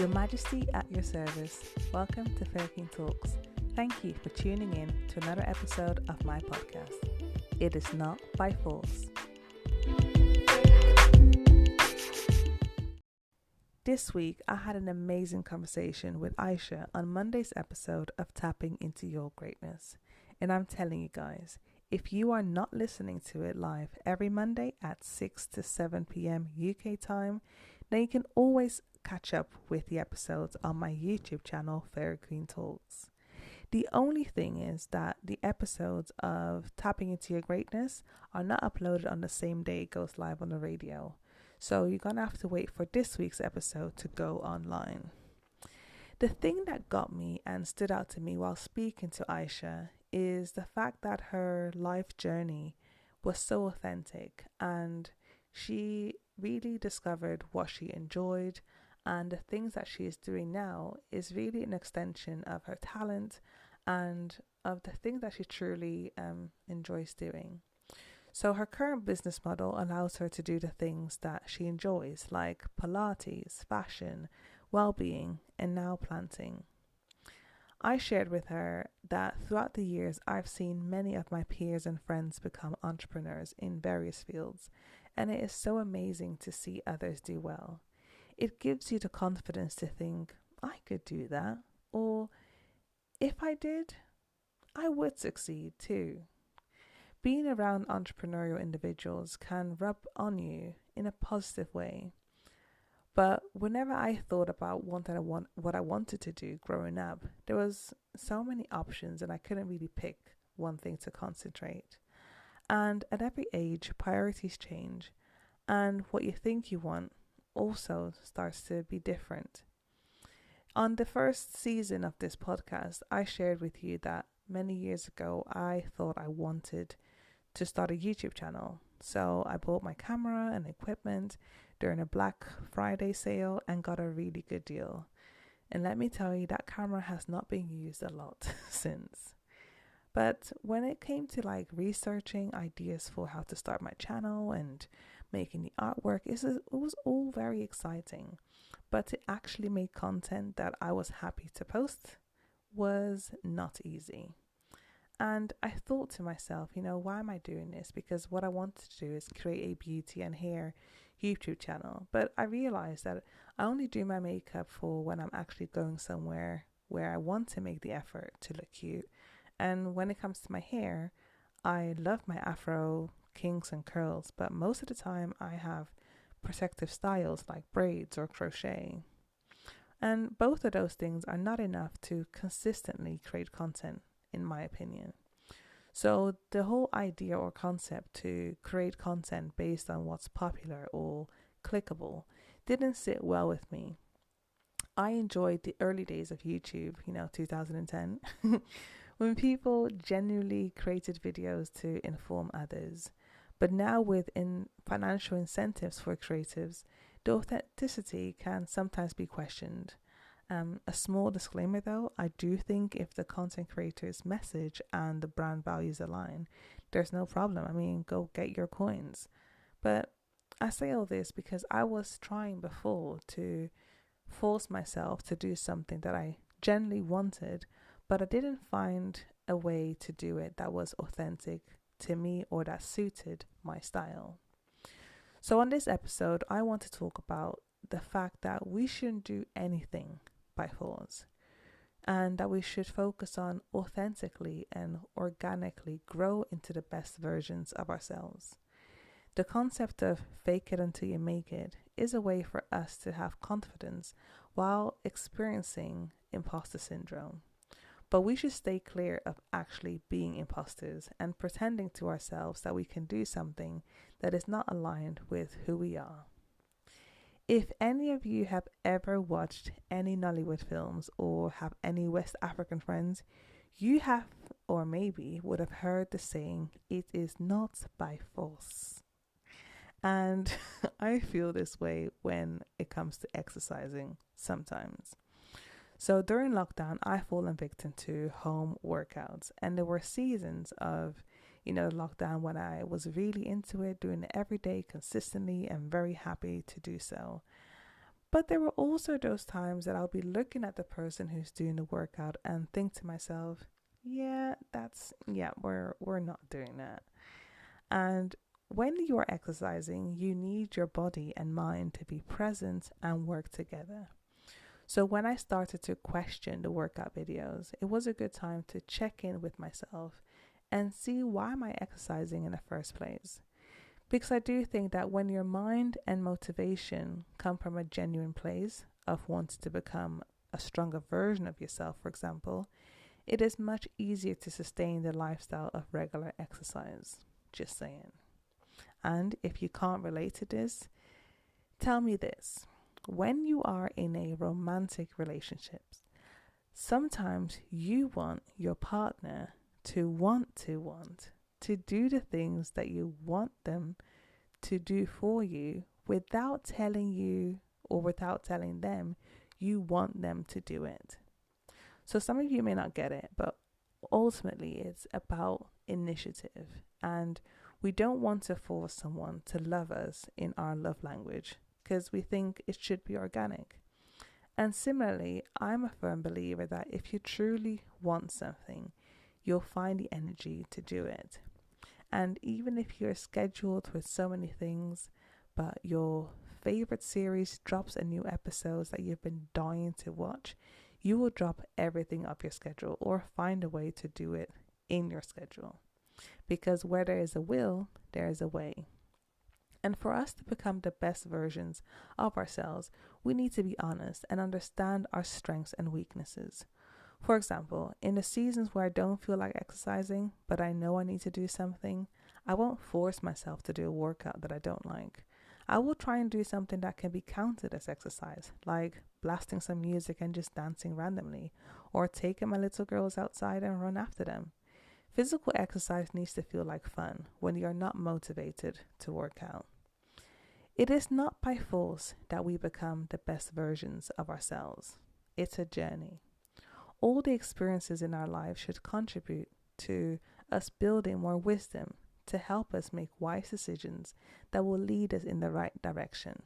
Your Majesty at your service. Welcome to Fair King Talks. Thank you for tuning in to another episode of my podcast. It is not by force. This week, I had an amazing conversation with Aisha on Monday's episode of Tapping Into Your Greatness. And I'm telling you guys, if you are not listening to it live every Monday at 6 to 7 p.m. UK time, then you can always catch up with the episodes on my YouTube channel, Fair Queen Talks. The only thing is that the episodes of Tapping Into Your Greatness are not uploaded on the same day it goes live on the radio. So you're going to have to wait for this week's episode to go online. The thing that got me and stood out to me while speaking to Aisha is the fact that her life journey was so authentic, and she really discovered what she enjoyed, and the things that she is doing now is really an extension of her talent and of the things that she truly enjoys doing. So her current business model allows her to do the things that she enjoys, like Pilates, fashion, well-being, and now planting. I shared with her that throughout the years, I've seen many of my peers and friends become entrepreneurs in various fields, and it is so amazing to see others do well. It gives you the confidence to think, I could do that, or if I did, I would succeed too. Being around entrepreneurial individuals can rub on you in a positive way. But whenever I thought about what I wanted to do growing up, there was so many options and I couldn't really pick one thing to concentrate. And at every age, priorities change, and what you think you want also starts to be different. On the first season of this podcast, I shared with you that many years ago, I thought I wanted to start a YouTube channel. So I bought my camera and equipment during a Black Friday sale and got a really good deal. And let me tell you, that camera has not been used a lot since. But when it came to researching ideas for how to start my channel and making the artwork, it was all very exciting. But to actually make content that I was happy to post was not easy. And I thought to myself, why am I doing this? Because what I wanted to do is create a beauty and hair YouTube channel. But I realized that I only do my makeup for when I'm actually going somewhere where I want to make the effort to look cute. And when it comes to my hair, I love my afro, kinks and curls, but most of the time I have protective styles like braids or crochet. And both of those things are not enough to consistently create content, in my opinion. So the whole idea or concept to create content based on what's popular or clickable didn't sit well with me. I enjoyed the early days of YouTube, 2010, when people genuinely created videos to inform others. But now with financial incentives for creatives, the authenticity can sometimes be questioned. A small disclaimer though, I do think if the content creator's message and the brand values align, there's no problem. Go get your coins. But I say all this because I was trying before to force myself to do something that I genuinely wanted, but I didn't find a way to do it that was authentic to me or that suited my style. So on this episode, I want to talk about the fact that we shouldn't do anything by force, and that we should focus on authentically and organically grow into the best versions of ourselves. The concept of fake it until you make it is a way for us to have confidence while experiencing imposter syndrome. But we should stay clear of actually being imposters and pretending to ourselves that we can do something that is not aligned with who we are. If any of you have ever watched any Nollywood films or have any West African friends, you have or maybe would have heard the saying, it is not by force. And I feel this way when it comes to exercising sometimes. So during lockdown, I've fallen victim to home workouts, and there were seasons of, lockdown when I was really into it, doing it every day consistently and very happy to do so. But there were also those times that I'll be looking at the person who's doing the workout and think to myself, we're not doing that. And when you are exercising, you need your body and mind to be present and work together. So when I started to question the workout videos, it was a good time to check in with myself and see, why am I exercising in the first place? Because I do think that when your mind and motivation come from a genuine place of wanting to become a stronger version of yourself, for example, it is much easier to sustain the lifestyle of regular exercise. Just saying. And if you can't relate to this, tell me this. When you are in a romantic relationship, sometimes you want your partner to do the things that you want them to do for you without telling you or without telling them you want them to do it. So some of you may not get it, but ultimately it's about initiative, and we don't want to force someone to love us in our love language because we think it should be organic. And similarly, I'm a firm believer that if you truly want something, you'll find the energy to do it. And even if you're scheduled with so many things, but your favorite series drops a new episode that you've been dying to watch, you will drop everything off your schedule or find a way to do it in your schedule. Because where there is a will, there is a way. And for us to become the best versions of ourselves, we need to be honest and understand our strengths and weaknesses. For example, in the seasons where I don't feel like exercising, but I know I need to do something, I won't force myself to do a workout that I don't like. I will try and do something that can be counted as exercise, like blasting some music and just dancing randomly, or taking my little girls outside and run after them. Physical exercise needs to feel like fun when you're not motivated to work out. It is not by force that we become the best versions of ourselves. It's a journey. All the experiences in our lives should contribute to us building more wisdom to help us make wise decisions that will lead us in the right direction.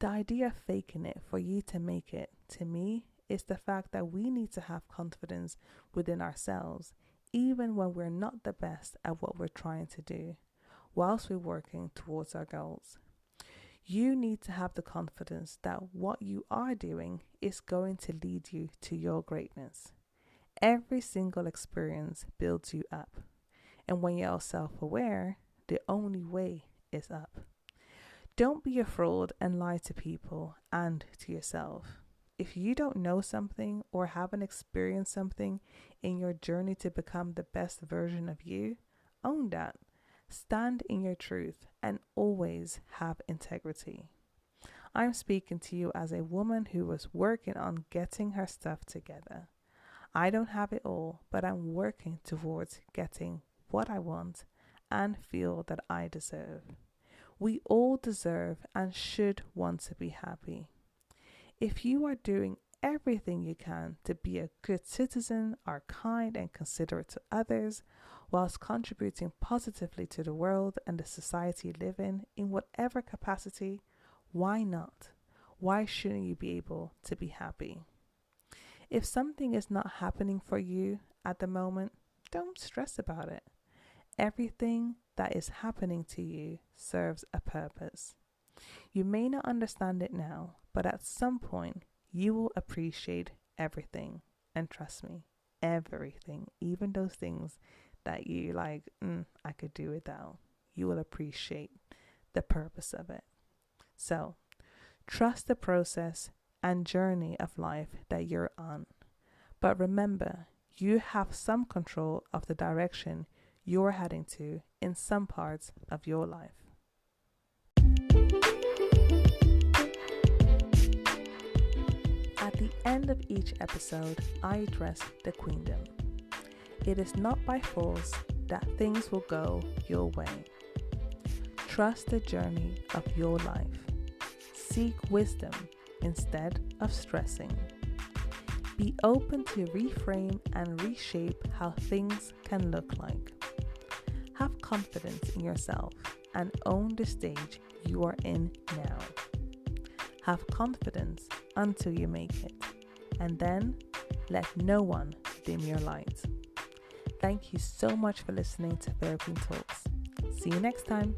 The idea of faking it for you to make it, to me, is the fact that we need to have confidence within ourselves, even when we're not the best at what we're trying to do, whilst we're working towards our goals. You need to have the confidence that what you are doing is going to lead you to your greatness. Every single experience builds you up. And when you're self-aware, the only way is up. Don't be a fraud and lie to people and to yourself. If you don't know something or haven't experienced something in your journey to become the best version of you, own that. Stand in your truth and always have integrity. I'm speaking to you as a woman who was working on getting her stuff together. I don't have it all, but I'm working towards getting what I want and feel that I deserve. We all deserve and should want to be happy. If you are doing everything you can to be a good citizen, are kind and considerate to others, whilst contributing positively to the world and the society you live in whatever capacity, why not? Why shouldn't you be able to be happy? If something is not happening for you at the moment, don't stress about it. Everything that is happening to you serves a purpose. You may not understand it now, but at some point, you will appreciate everything. And trust me, everything, even those things that you like, I could do without, you will appreciate the purpose of it. So, trust the process and journey of life that you're on. But remember, you have some control of the direction you're heading to in some parts of your life. At the end of each episode, I address the queendom. It is not by force that things will go your way. Trust the journey of your life. Seek wisdom instead of stressing. Be open to reframe and reshape how things can look like. Have confidence in yourself and own the stage you are in now. Have confidence until you make it. And then let no one dim your light. Thank you so much for listening to Therapy Talks. See you next time.